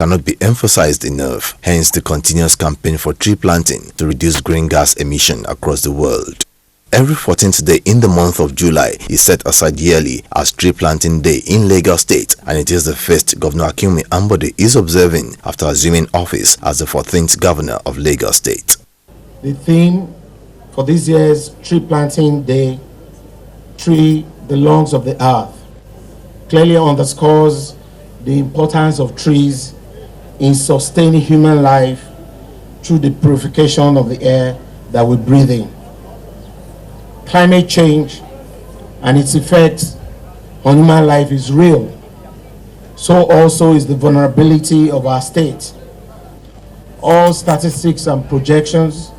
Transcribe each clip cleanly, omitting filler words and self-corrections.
cannot be emphasized enough, hence the continuous campaign for tree planting to reduce green gas emission across the world. Every 14th day in the month of July is set aside yearly as Tree Planting Day in Lagos State, and it is the first Governor Akinwumi Ambode is observing after assuming office as the 14th Governor of Lagos State. The theme for this year's Tree Planting Day, Tree, the Lungs of the Earth, clearly underscores the importance of trees in sustaining human life through the purification of the air that we breathe in. Climate change and its effects on human life is real. So also is the vulnerability of our state. All statistics and projections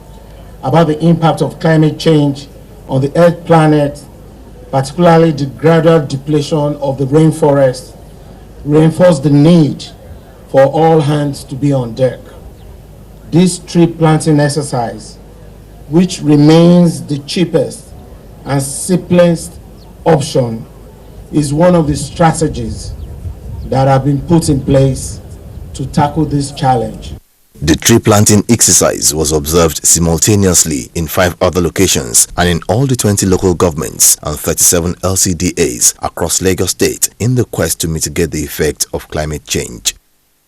about the impact of climate change on the Earth planet, particularly the gradual depletion of the rainforest, reinforce the need for all hands to be on deck. This tree planting exercise, which remains the cheapest and simplest option, is one of the strategies that have been put in place to tackle this challenge. The tree planting exercise was observed simultaneously in 5 other locations and in all the 20 local governments and 37 LCDAs across Lagos State in the quest to mitigate the effect of climate change.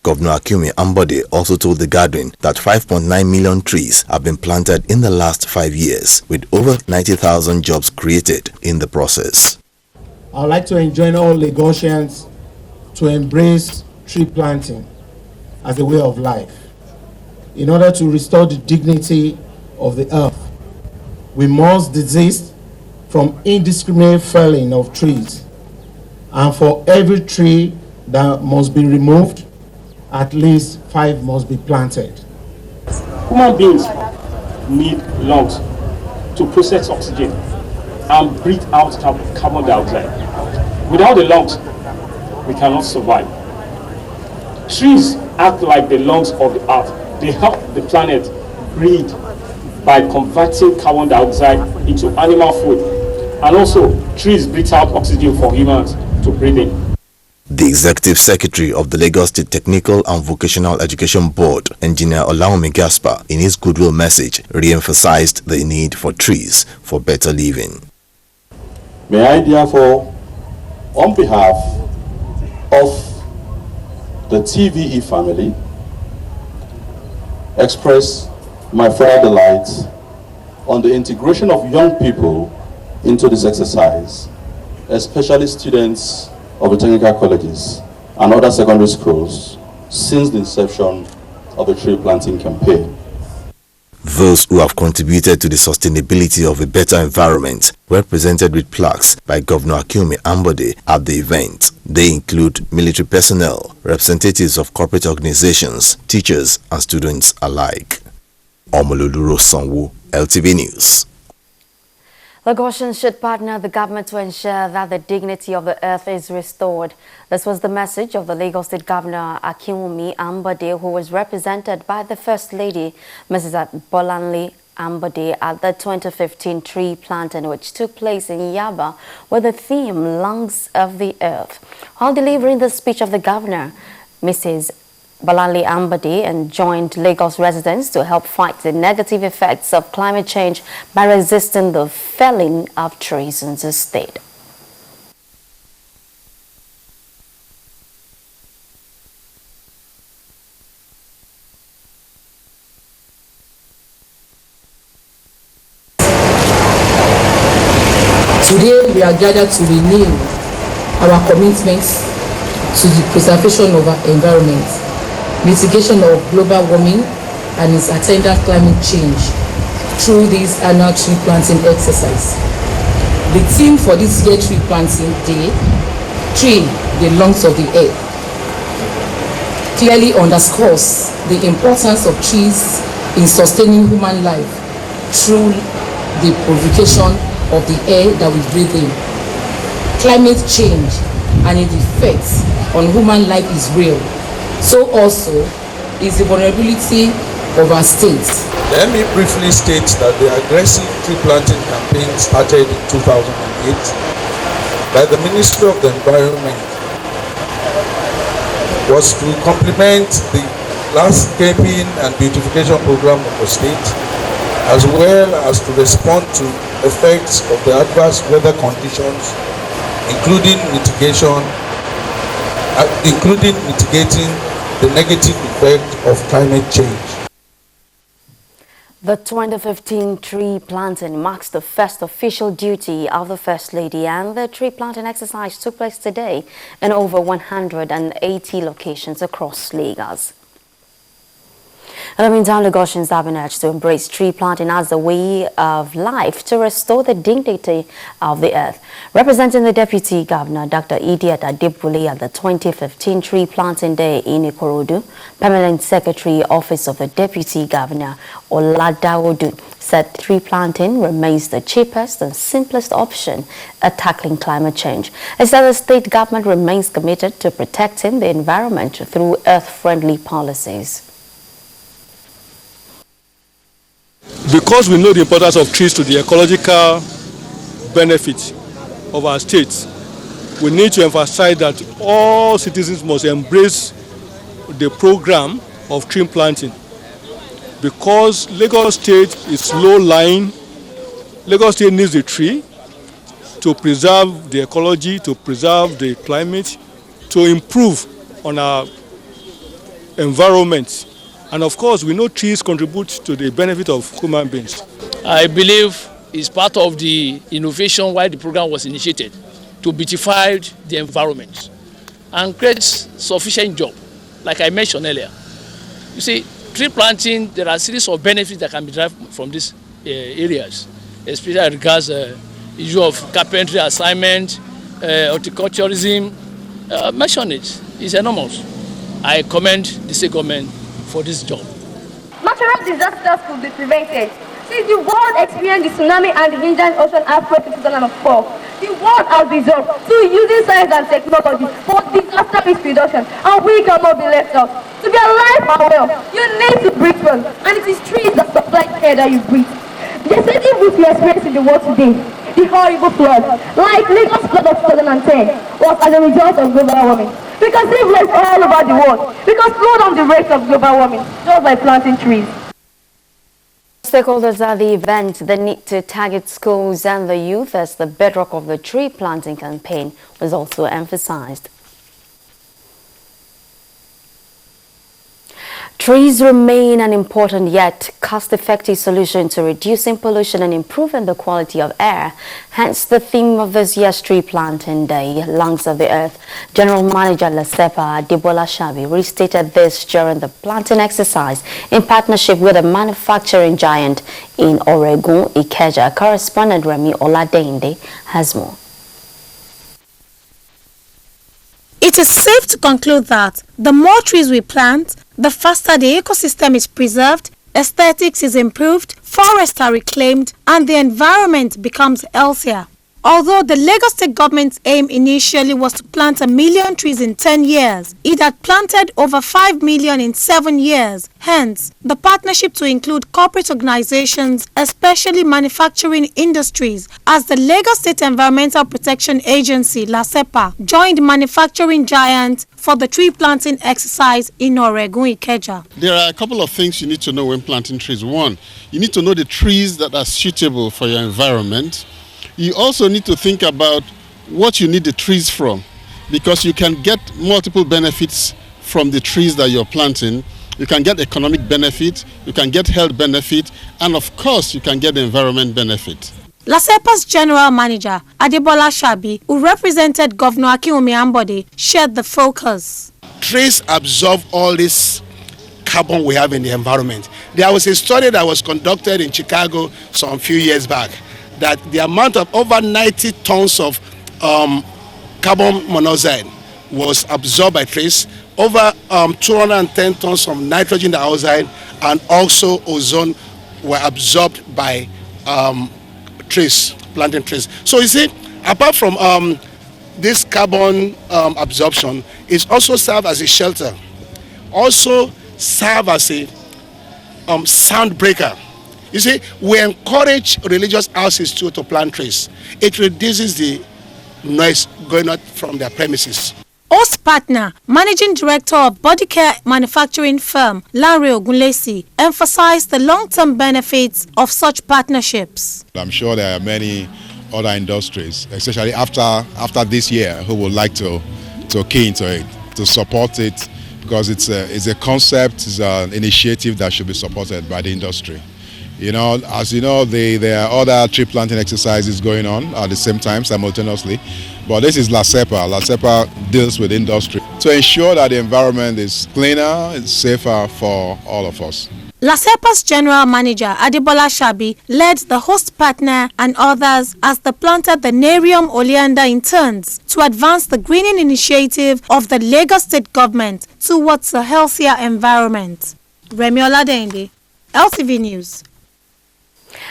Governor Akinwumi Ambode also told the gathering that 5.9 million trees have been planted in the last 5 years, with over 90,000 jobs created in the process. I would like to enjoin all Lagosians to embrace tree planting as a way of life. In order to restore the dignity of the earth, we must desist from indiscriminate felling of trees, and for every tree that must be removed, at least 5 must be planted. Human beings need lungs to process oxygen and breathe out carbon dioxide. Without the lungs, we cannot survive. Trees act like the lungs of the earth. They help the planet breathe by converting carbon dioxide into animal food. And also, trees breathe out oxygen for humans to breathe in. The Executive Secretary of the Lagos State Technical and Vocational Education Board, Engineer Olawumi Gaspar, in his goodwill message, re-emphasized the need for trees for better living. May I therefore, on behalf of the TVE family, express my further delight on the integration of young people into this exercise, especially students of the technical colleges and other secondary schools since the inception of the tree planting campaign. Those who have contributed to the sustainability of a better environment were presented with plaques by Governor Akinwumi Ambode at the event. They include military personnel, representatives of corporate organizations, teachers and students alike. Omololuro Sanwo, LTV News. Lagosians should partner the government to ensure that the dignity of the earth is restored. This was the message of the Lagos State Governor Akinwumi Ambode, who was represented by the First Lady, Mrs. Bolanle Ambode, at the 2015 tree planting, which took place in Yaba, with the theme Lungs of the Earth. While delivering the speech of the governor, Mrs. Bolanle Ambode enjoined Lagos residents to help fight the negative effects of climate change by resisting the felling of trees in the state. Today we are gathered to renew our commitments to the preservation of our environment, mitigation of global warming and its attendant climate change through this annual tree planting exercise. The theme for this year tree planting day, Tree, the Lungs of the Earth, clearly underscores the importance of trees in sustaining human life through the purification of the air that we breathe in. Climate change and its effects on human life is real. So also is the vulnerability of our states. Let me briefly state that the aggressive tree planting campaign started in 2008 by the Ministry of the Environment was to complement the landscaping and beautification program of the state, as well as to respond to effects of the adverse weather conditions, including mitigating the negative effect of climate change. The 2015 tree planting marks the first official duty of the First Lady, and the tree planting exercise took place today in over 180 locations across Lagos. In the meantime, Lagosians have been urged to embrace tree planting as a way of life to restore the dignity of the earth. Representing the Deputy Governor, Dr. Idiat Adebule, at the 2015 Tree Planting Day in Ikorodu, Permanent Secretary, Office of the Deputy Governor, Oladawodu, said tree planting remains the cheapest and simplest option at tackling climate change. He said the state government remains committed to protecting the environment through earth-friendly policies. Because we know the importance of trees to the ecological benefit of our state, we need to emphasize that all citizens must embrace the program of tree planting. Because Lagos State is low-lying, Lagos State needs the tree to preserve the ecology, to preserve the climate, to improve on our environment. And of course, we know trees contribute to the benefit of human beings. I believe it's part of the innovation why the program was initiated, to beautify the environment and create sufficient job, like I mentioned earlier. You see, tree planting, there are a series of benefits that can be derived from these areas, especially as regards issue of carpentry assignment, horticulturism. Mention it, it's enormous. I commend the state government for this job. Natural disasters could be prevented. Since the world experienced the tsunami and the Indian Ocean earthquake in 2004, the world has resolved to using science and technology for disaster risk reduction, and we cannot be left out. To be alive and well, you need to breathe well, and it is trees that supply the air that you breathe. The sensitive which we experience in the world today, the horrible flood, like Lagos flood of 2010, was as a result of global warming. We can save lives all over the world. We can slow down the rate of global warming just by planting trees. Stakeholders at the event, the need to target schools and the youth as the bedrock of the tree planting campaign was also emphasized. Trees remain an important yet cost-effective solution to reducing pollution and improving the quality of air. Hence the theme of this year's Tree Planting Day, Lungs of the Earth. General Manager Lasepa Adebola Shabi restated this during the planting exercise in partnership with a manufacturing giant in Oregon, Ikeja. Correspondent Remi Oladende has more. It is safe to conclude that the more trees we plant, the faster the ecosystem is preserved, aesthetics is improved, forests are reclaimed, and the environment becomes healthier. Although the Lagos State government's aim initially was to plant 1 million trees in 10 years, it had planted over 5 million in 7 years. Hence, the partnership to include corporate organizations, especially manufacturing industries, as the Lagos State Environmental Protection Agency, LASEPA, joined manufacturing giant for the tree planting exercise in Oregon, Ikeja. There are a couple of things you need to know when planting trees. One, you need to know the trees that are suitable for your environment. You also need to think about what you need the trees from, because you can get multiple benefits from the trees that you're planting. You can get economic benefit, you can get health benefit, and of course you can get environment benefit. LASEPA's General Manager, Adebola Shabi, who represented Governor Akinwumi Ambode, shared the focus. Trees absorb all this carbon we have in the environment. There was a study that was conducted in Chicago some few years back, that the amount of over 90 tons of carbon monoxide was absorbed by trees, over 210 tons of nitrogen dioxide, and also ozone were absorbed by trees, planting trees. So you see, apart from this carbon absorption, it also serves as a shelter, also serve as a sound breaker. You see, we encourage religious houses to plant trees. It reduces the noise going out from their premises. Host partner, Managing Director of Body Care Manufacturing Firm, Larry Ogunlesi, emphasized the long-term benefits of such partnerships. I'm sure there are many other industries, especially after this year, who would like to key into it, to support it, because it's a concept, it's an initiative that should be supported by the industry. You know, as you know, there are other tree planting exercises going on at the same time, simultaneously. But this is LASEPA. LASEPA deals with industry to ensure that the environment is cleaner and safer for all of us. LASEPA's General Manager Adebola Shabi led the host partner and others as they planted the Nerium oleander in turns to advance the greening initiative of the Lagos State Government towards a healthier environment. Remi Oladende, LTV News.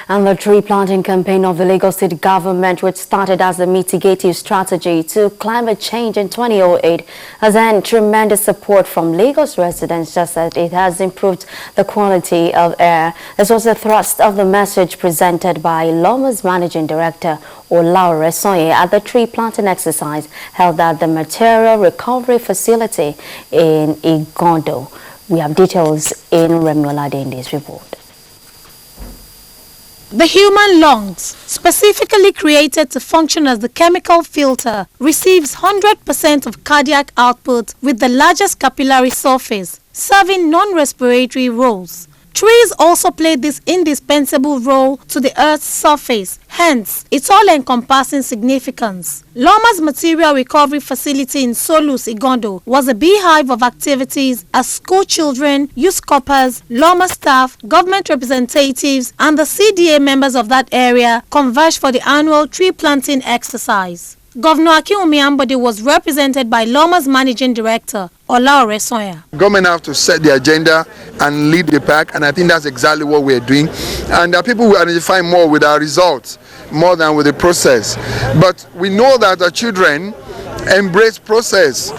And the tree planting campaign of the Lagos State Government, which started as a mitigative strategy to climate change in 2008, has earned tremendous support from Lagos residents, just as it has improved the quality of air. This was the thrust of the message presented by LOMA's Managing Director, Olaore Soye, at the tree planting exercise held at the Material Recovery Facility in Igondo. We have details in Remi Oladende's report. The human lungs, specifically created to function as the chemical filter, receives 100% of cardiac output with the largest capillary surface, serving non-respiratory roles. Trees also play this indispensable role to the Earth's surface, hence its all-encompassing significance. Loma's Material Recovery Facility in Solus, Igondo, was a beehive of activities as school children, youth corpers, Loma staff, government representatives, and the CDA members of that area converged for the annual tree planting exercise. Governor Akinwumi Ambode was represented by Loma's Managing Director, Olaore Soye. Government have to set the agenda and lead the pack, and I think that's exactly what we're doing. And people will identify more with our results, more than with the process. But we know that the children embrace process.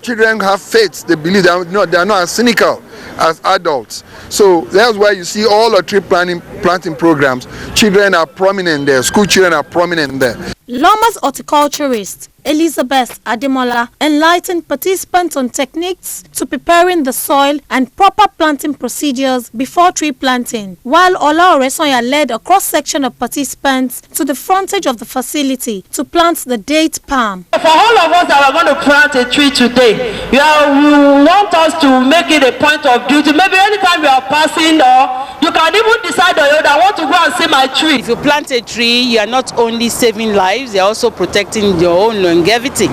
Children have faith. They believe they are not as cynical as adults. So that's why you see all the tree planting programs. Children are prominent there. School children are prominent there. Loma's horticulturist Elizabeth Ademola enlightened participants on techniques to preparing the soil and proper planting procedures before tree planting, while Olaore Soye led a cross-section of participants to the frontage of the facility to plant the date palm. For all of us that are going to plant a tree today, you want us to make it a point of duty. Maybe anytime you are passing, or you can even decide that I want to go and see my tree. If you plant a tree, you are not only saving lives, you are also protecting your own longevity,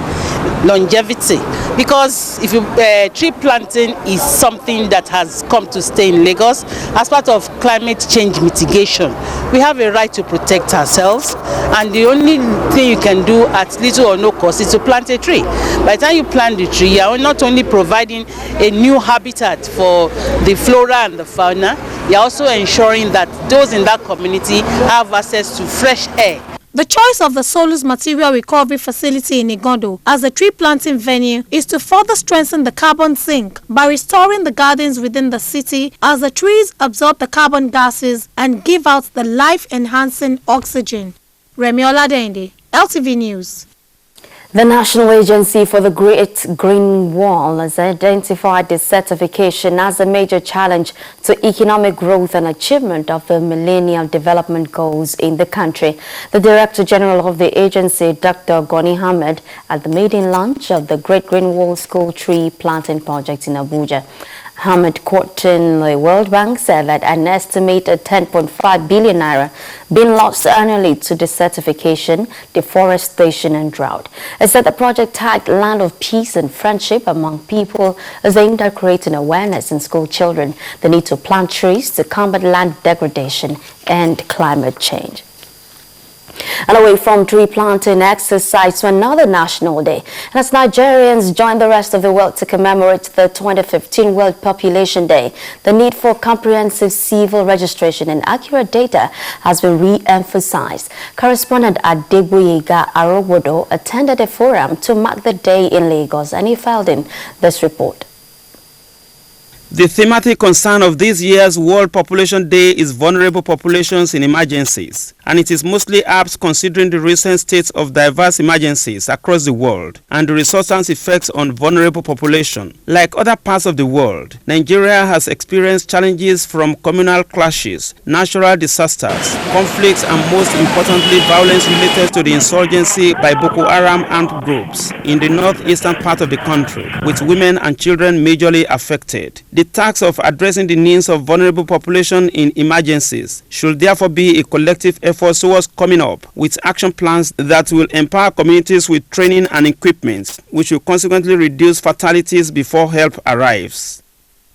because if you tree planting is something that has come to stay in Lagos as part of climate change mitigation. We have a right to protect ourselves, and the only thing you can do at little or no cost is to plant a tree. By the time you plant the tree, you are not only providing a new habitat for the flora and the fauna, you are also ensuring that those in that community have access to fresh air. The choice of the Solus Material Recovery Facility in Igondo as a tree planting venue is to further strengthen the carbon sink by restoring the gardens within the city, as the trees absorb the carbon gases and give out the life-enhancing oxygen. Remi Oladende, LTV News. The National Agency for the Great Green Wall has identified this certification as a major challenge to economic growth and achievement of the Millennium Development Goals in the country. The Director General of the agency, Dr. Goni Ahmed, at the maiden launch of the Great Green Wall School Tree Planting Project in Abuja. Ahmed, quoting the World Bank, said that an estimated 10.5 billion naira being lost annually to desertification, deforestation and drought. It said the project tagged Land of Peace and Friendship among people is aimed at creating awareness in school children the need to plant trees to combat land degradation and climate change. And away from tree planting exercise to another national day. And as Nigerians join the rest of the world to commemorate the 2015 World Population Day, the need for comprehensive civil registration and accurate data has been re-emphasized. Correspondent Adeboyega Arowodo attended a forum to mark the day in Lagos, and he filed in this report. The thematic concern of this year's World Population Day is vulnerable populations in emergencies, and it is mostly apt considering the recent state of diverse emergencies across the world and the resultant effects on vulnerable population. Like other parts of the world, Nigeria has experienced challenges from communal clashes, natural disasters, conflicts, and most importantly, violence related to the insurgency by Boko Haram armed groups in the northeastern part of the country, with women and children majorly affected. The task of addressing the needs of vulnerable population in emergencies should therefore be a collective effort towards coming up with action plans that will empower communities with training and equipment, which will consequently reduce fatalities before help arrives.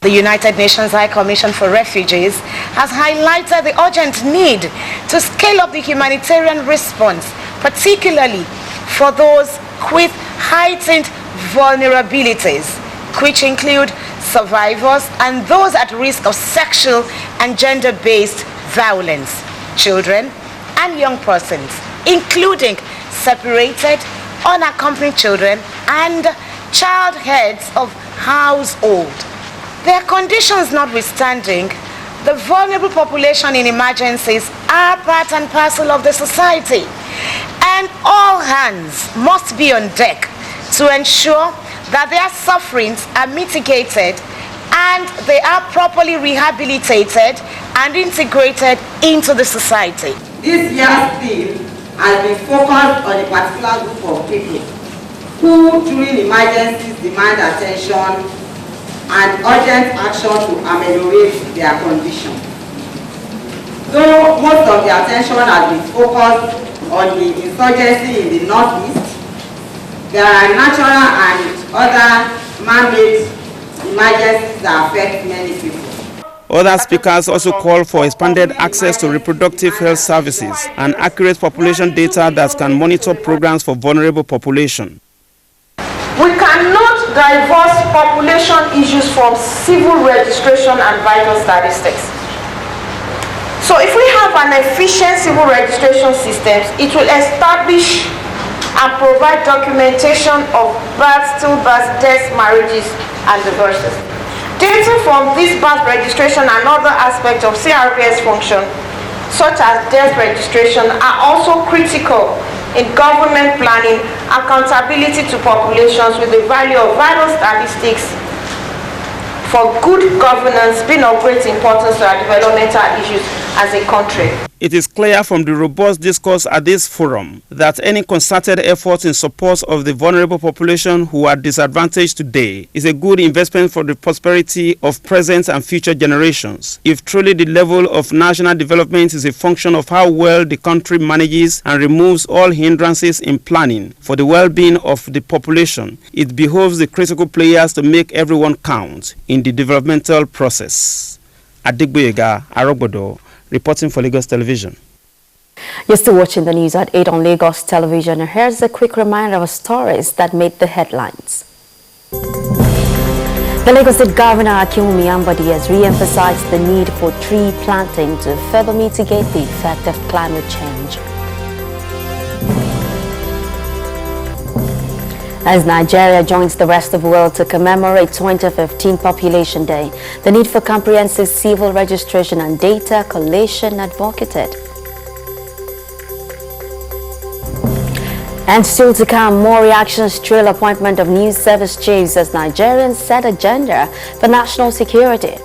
The United Nations High Commission for Refugees has highlighted the urgent need to scale up the humanitarian response, particularly for those with heightened vulnerabilities, which include survivors and those at risk of sexual and gender-based violence, children and young persons, including separated, unaccompanied children and child heads of household. Their conditions notwithstanding, the vulnerable population in emergencies are part and parcel of the society, and all hands must be on deck to ensure that their sufferings are mitigated and they are properly rehabilitated and integrated into the society. This year's theme has been focused on a particular group of people who during emergencies demand attention and urgent action to ameliorate their condition. Though most of the attention has been focused on the insurgency in the northeast, there are natural and other man-made emergencies that affect many people. Other speakers also call for expanded access to reproductive health services and accurate population data that can monitor programs for vulnerable population. We cannot divorce population issues from civil registration and vital statistics. So if we have an efficient civil registration system, it will establish and provide documentation of births, stillbirths, deaths, marriages, and divorces. Data from this birth registration and other aspects of CRPS function, such as death registration, are also critical in government planning, accountability to populations with the value of vital statistics for good governance being of great importance to our developmental issues as a country. It is clear from the robust discourse at this forum that any concerted effort in support of the vulnerable population who are disadvantaged today is a good investment for the prosperity of present and future generations. If truly the level of national development is a function of how well the country manages and removes all hindrances in planning for the well-being of the population, it behoves the critical players to make everyone count in the developmental process. Adigboyega Arogbodo, reporting for Lagos Television. You're still watching the news at 8 on Lagos Television. Here's a quick reminder of stories that made the headlines. The Lagos State Governor Akinwumi Ambode has re-emphasized the need for tree planting to further mitigate the effect of climate change. As Nigeria joins the rest of the world to commemorate 2015 Population Day, the need for comprehensive civil registration and data collation advocated. And still to come, more reactions trail appointment of new service chiefs as Nigerians set agenda for national security.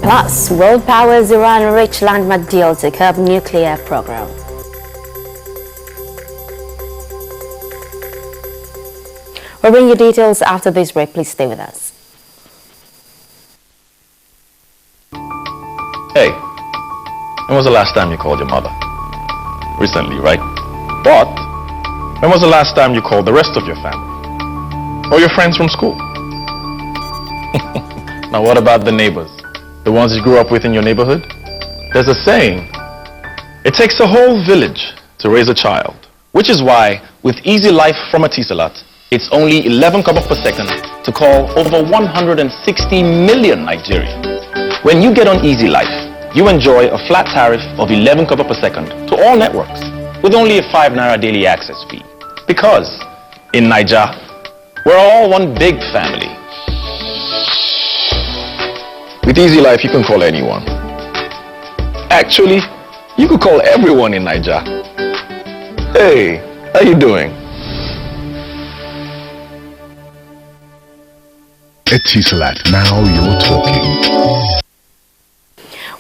Plus, world powers Iran reach landmark deal to curb nuclear program. We'll bring you details after this break. Please stay with us. Hey, when was the last time you called your mother? Recently, right? But when was the last time you called the rest of your family? Or your friends from school? Now what about the neighbors? The ones you grew up with in your neighborhood? There's a saying, it takes a whole village to raise a child. Which is why, with Easy Life from Etisalat, it's only 11 kobo per second to call over 160 million Nigerians. When you get on Easy Life, you enjoy a flat tariff of 11 kobo per second to all networks with only a 5 naira daily access fee. Because in Niger, We're all one big family. With Easy Life, you can call anyone. Actually, you could call everyone in Niger. Hey, how you doing? Etisalat, now you're talking.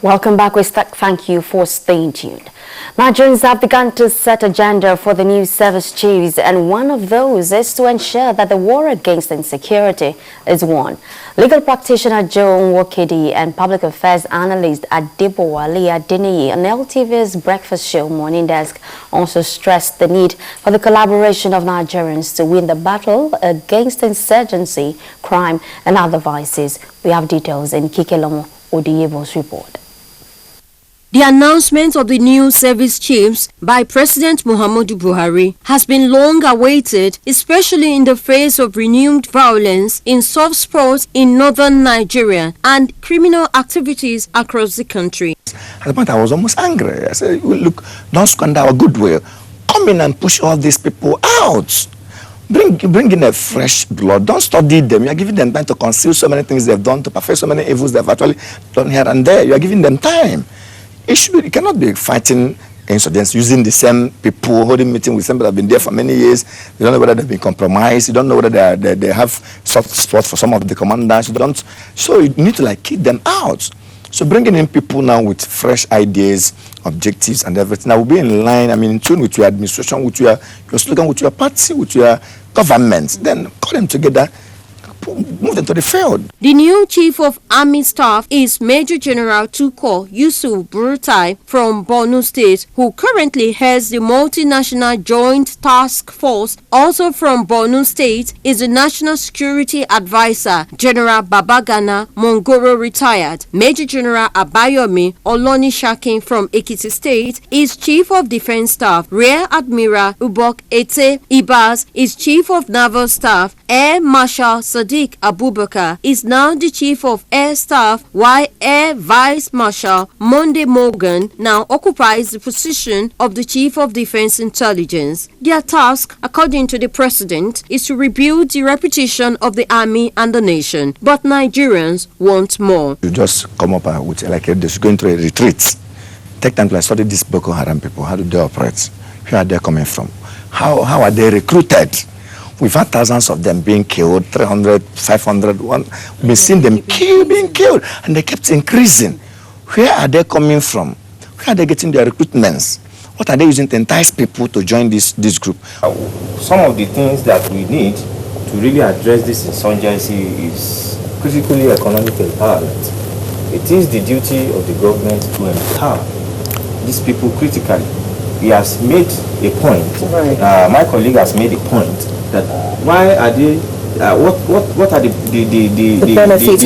Welcome back. We thank you for staying tuned. Nigerians have begun to set agenda for the new service chiefs, and one of those is to ensure that the war against insecurity is won. Legal practitioner Joe Nwokedi and public affairs analyst Adebowale Adeniyi on LTV's Breakfast Show Morning Desk also stressed the need for the collaboration of Nigerians to win the battle against insurgency, crime and other vices. We have details in Kikelomo Odiyebo's report. The announcement of the new service chiefs by President Muhammadu Buhari has been long awaited, especially in the face of renewed violence in soft spots in northern Nigeria and criminal activities across the country. At the point I was almost angry. I said, look, don't squander our goodwill. Come in and push all these people out. Bring in a fresh blood. Don't study them. You are giving them time to conceal so many things they've done, to perfect so many evils they've actually done here and there. You are giving them time. It cannot be fighting insurgents using the same people, holding meetings with them that have been there for many years. You don't know whether they've been compromised. You don't know whether they have soft spots for some of the commanders. You don't. So you need to keep them out. So bringing in people now with fresh ideas, objectives, and everything that will be in line. In tune with your administration, with your slogan, with your party, with your government. Then call them together. Move them to the field. The new Chief of Army Staff is Major General Tuko Yusuf Burutai from Borno State, who currently heads the Multinational Joint Task Force. Also from Borno State is the National Security Advisor, General Babagana Mongoro retired. Major General Abayomi Oloni Shakin from Ekiti State is Chief of Defense Staff. Rear Admiral Ubok Ete Ibas is Chief of Naval Staff. Air Marshal Sadiq Abubakar is now the Chief of Air Staff, while Air Vice Marshal Monday Morgan now occupies the position of the Chief of Defense Intelligence. Their task, according to the President, is to rebuild the reputation of the Army and the nation. But Nigerians want more. You just come up with they're going to a retreat. Take time to study these Boko Haram people. How do they operate? Where are they coming from? How are they recruited? We've had thousands of them being killed, 300, 500, we've been seeing them being killed, and they kept increasing. Where are they coming from? Where are they getting their recruitments? What are they using to entice people to join this group? Some of the things that we need to really address this insurgency is critically economic empowerment. It is the duty of the government to empower these people critically. He has made a point, my colleague has made a point, that why are they, what are the benefits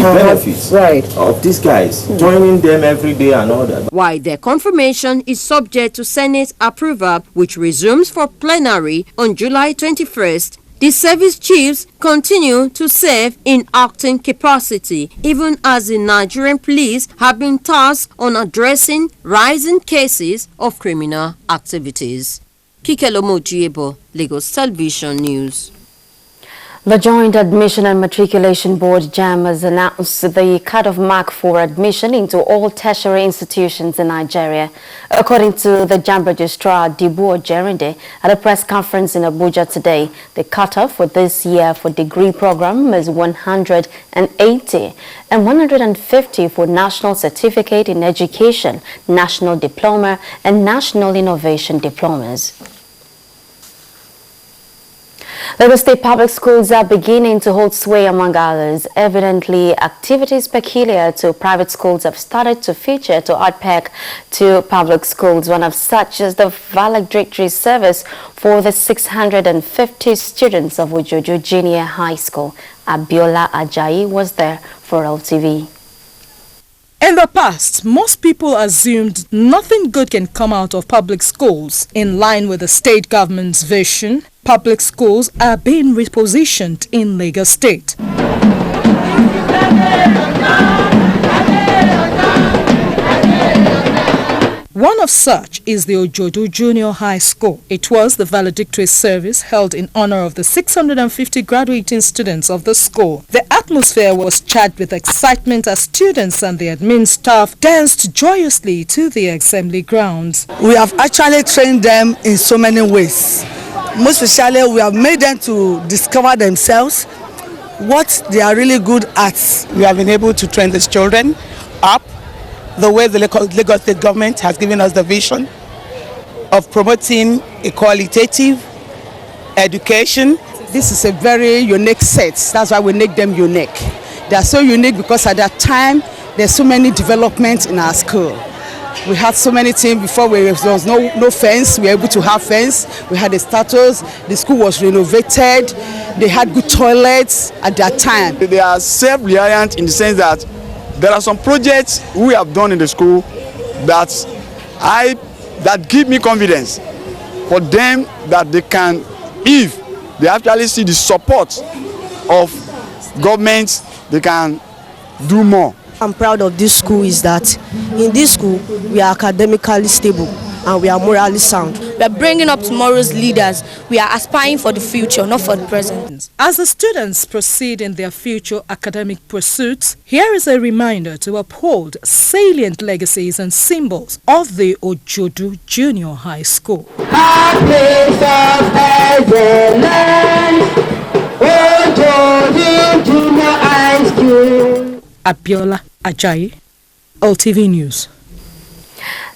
of these guys, joining them every day and all that. While their confirmation is subject to Senate approval, which resumes for plenary on July 21st, the service chiefs continue to serve in acting capacity, even as the Nigerian police have been tasked on addressing rising cases of criminal activities. Kikelomo Jiebo, Lagos Television News. The Joint Admission and Matriculation Board JAMB has announced the cut-off mark for admission into all tertiary institutions in Nigeria. According to the JAMB Registrar Dibu Ojerinde at a press conference in Abuja today, the cut-off for this year for degree program is 180 and 150 for National Certificate in Education, National Diploma and National Innovation Diplomas. Lagos State public schools are beginning to hold sway among others. Evidently, activities peculiar to private schools have started to feature to add peg to public schools. One of such is the valedictory service for the 650 students of Ujuju Junior High School. Abiola Ajayi was there for LTV. In the past, most people assumed nothing good can come out of public schools. In line with the state government's vision, public schools are being repositioned in Lagos State. One of such is the Ojodu Junior High School. It was the valedictory service held in honor of the 650 graduating students of the school. The atmosphere was charged with excitement as students and the admin staff danced joyously to the assembly grounds. We have actually trained them in so many ways. Most especially, we have made them to discover themselves what they are really good at. We have been able to train these children up the way the Lagos State government has given us the vision of promoting a qualitative education. This is a very unique set. That's why we make them unique. They are so unique because at that time, there's so many developments in our school. We had so many things before. There was no fence. We were able to have fence. We had the status. The school was renovated. They had good toilets at that time. They are self-reliant in the sense that there are some projects we have done in the school that give me confidence for them that they can, if they actually see the support of government, they can do more. I'm proud of this school is that in this school we are academically stable and we are morally sound. We are bringing up tomorrow's leaders. We are aspiring for the future, not for the present. As the students proceed in their future academic pursuits, here is a reminder to uphold salient legacies and symbols of the Ojodu Junior High School. Ojodu Junior High School. Abiola Ajayi, LTV News.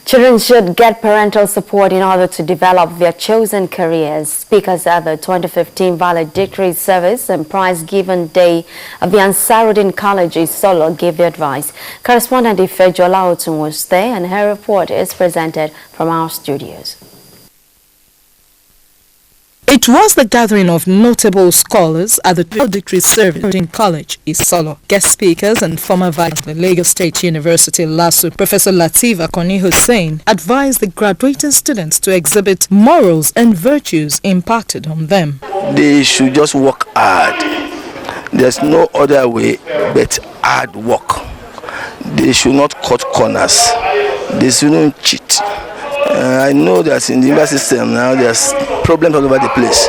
Children should get parental support in order to develop their chosen careers. Speakers at the 2015 valedictory service and prize-given day of the Ansarudin College in Solo gave the advice. Correspondent Ifejola Otun was there and her report is presented from our studios. It was the gathering of notable scholars at the valedictory service in College Isolo. Guest speakers and former vice of the Lagos State University LASU, Professor Lateef Akoni Hussein, advised the graduating students to exhibit morals and virtues imparted on them. They should just work hard. There's no other way but hard work. They should not cut corners. They shouldn't cheat. I know that in the university system now there's problems all over the place,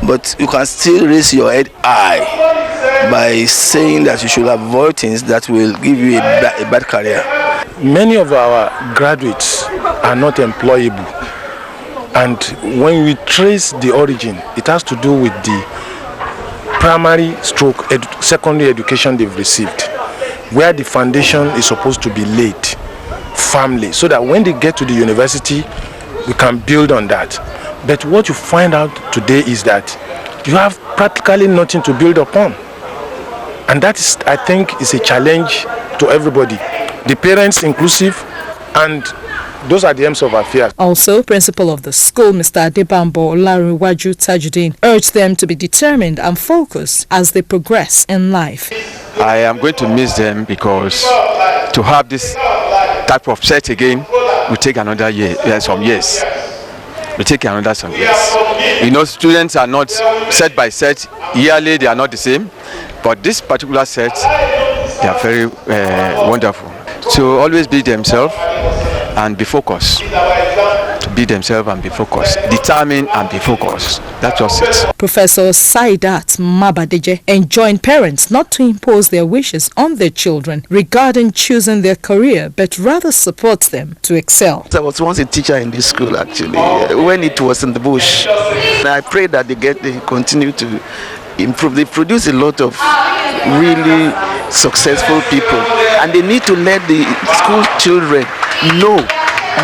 but you can still raise your head high by saying that you should avoid things that will give you a bad career. Many of our graduates are not employable, and when we trace the origin, it has to do with the primary stroke secondary education they've received, where the foundation is supposed to be laid firmly, so that when they get to the university, we can build on that. But what you find out today is that you have practically nothing to build upon. And that is, I think, is a challenge to everybody, the parents inclusive, and those are the aims of affairs. Also, principal of the school, Mr. Adebambo Olariwaju Tajudeen, urged them to be determined and focused as they progress in life. I am going to miss them because to have this type of set again will take another year, some years. Will take another some years. You know, students are not set by set yearly; they are not the same. But this particular set, they are very wonderful. So always be themselves and be focused. To be themselves and be focused. Determined and be focused. That's just it. Professor Saidat Mabadeje enjoined parents not to impose their wishes on their children regarding choosing their career, but rather supports them to excel. I was once a teacher in this school actually, when it was in the bush. I pray that they continue to improve. They produce a lot of really successful people, and they need to let the school children know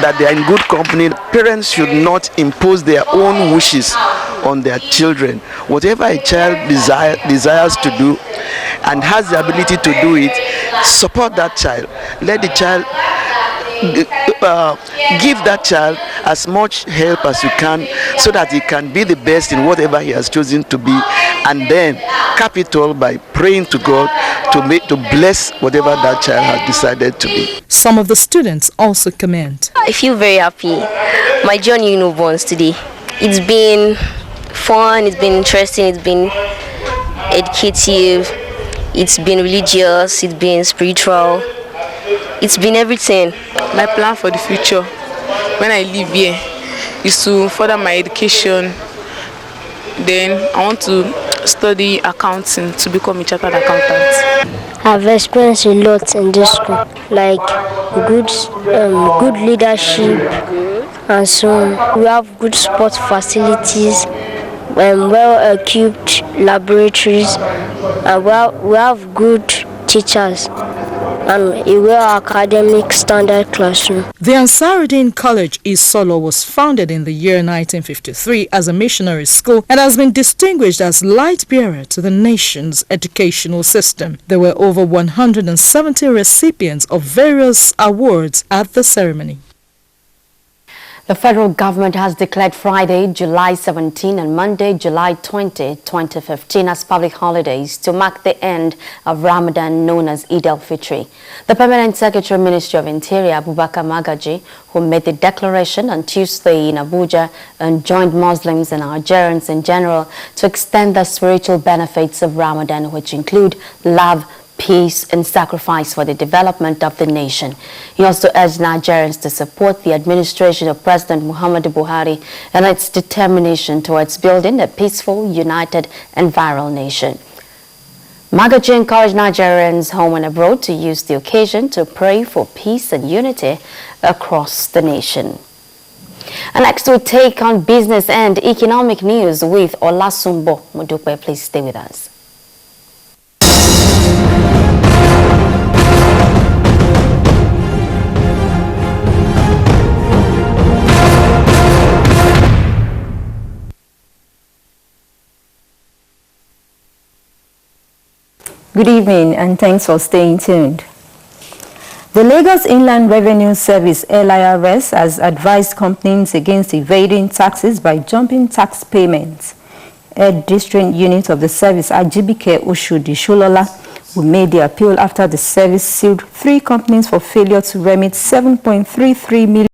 that they are in good company. Parents should not impose their own wishes on their children. Whatever a child desires to do and has the ability to do it, support that child. Let the child give that child as much help as you can so that he can be the best in whatever he has chosen to be, and then cap it all by praying to God to bless whatever that child has decided to be. Some of the students also comment. I feel very happy. My journey in Bonds today, it's been fun, it's been interesting, it's been educative, it's been religious, it's been spiritual, it's been everything. My plan for the future when I live here is to further my education. Then I want to study accounting to become a chartered accountant. I've experienced a lot in this school, like good leadership, and so we have good sports facilities, well-equipped laboratories, and we have good teachers and a well-academic standard classroom. The Ansarudeen College Isolo was founded in the year 1953 as a missionary school and has been distinguished as light bearer to the nation's educational system. There were over 170 recipients of various awards at the ceremony. The federal government has declared Friday, July 17 and Monday, July 20, 2015 as public holidays to mark the end of Ramadan known as Eid al-Fitr. The Permanent Secretary Ministry of Interior, Abubakar Magaji, who made the declaration on Tuesday in Abuja, enjoined Muslims and Algerians in general to extend the spiritual benefits of Ramadan, which include love, peace and sacrifice for the development of the nation. He also urged Nigerians to support the administration of President Muhammadu Buhari and its determination towards building a peaceful, united and viral nation. Magaji encouraged Nigerians home and abroad to use the occasion to pray for peace and unity across the nation. And next we take on business and economic news with Olasumbo Mudupe. Please stay with us. Good evening and thanks for staying tuned. The Lagos Inland Revenue Service (LIRS) has advised companies against evading taxes by jumping tax payments. Head District Unit of the service Ajibike Oshodi Sholola, who made the appeal after the service sued 3 companies for failure to remit 7.33 million